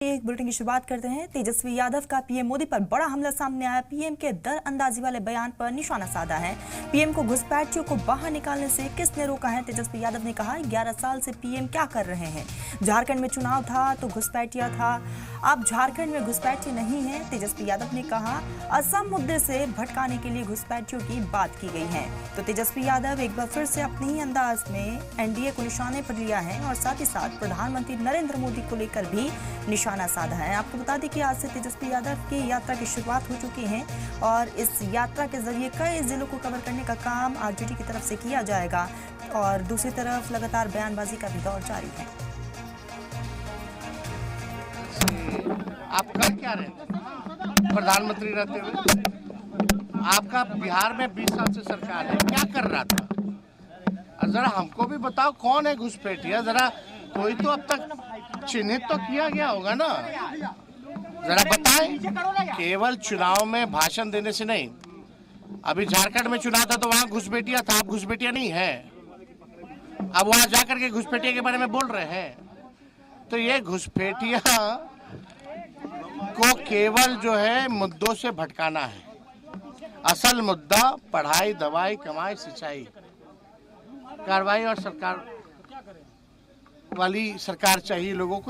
एक बुलेटिन की शुरुआत करते हैं। तेजस्वी यादव का पीएम मोदी पर बड़ा हमला सामने आया। पीएम के दरअंदाजी वाले बयान पर निशाना साधा है। पीएम को घुसपैठियों को बाहर निकालने से किसने रोका है? तेजस्वी यादव ने कहा 11 साल से पीएम क्या कर रहे हैं? झारखंड में चुनाव था तो घुसपैठिया था, अब झारखंड में घुसपैठिए नहीं है। तेजस्वी यादव ने कहा असम मुद्दे से भटकाने के लिए घुसपैठियों की बात की गई है। तो तेजस्वी यादव एक बार फिर से अपने ही अंदाज में एनडीए को निशाने पर लिया है और साथ ही साथ प्रधानमंत्री नरेंद्र मोदी को लेकर भी निशाना साधा है। आपको बता दें कि आज से तेजस्वी यादव की यात्रा की शुरुआत हो चुकी है और इस यात्रा के जरिए कई जिलों को कवर करने का काम आरजेडी की तरफ से किया जाएगा और दूसरी तरफ लगातार बयानबाजी का भी दौर जारी है। आप कर क्या रहे थे प्रधानमंत्री रहते हुए? आपका बिहार में 20 साल से सरकार है, क्या कर रहा था? जरा हमको भी बताओ कौन है घुसपैठिया, जरा कोई तो अब तक चिन्हित तो किया गया होगा ना, जरा बताएं। केवल चुनाव में भाषण देने से नहीं। अभी झारखंड में चुनाव था तो वहां घुसपैठिया था, अब घुसपैठिया नहीं है। अब वहां जाकर के घुसपैठिया के बारे में बोल रहे हैं। तो ये घुसपैठिया को केवल जो है मुद्दों से भटकाना है। असल मुद्दा पढ़ाई, दवाई, कमाई, सिंचाई, कार्रवाई और सरकार वाली सरकार चाहिए लोगों को।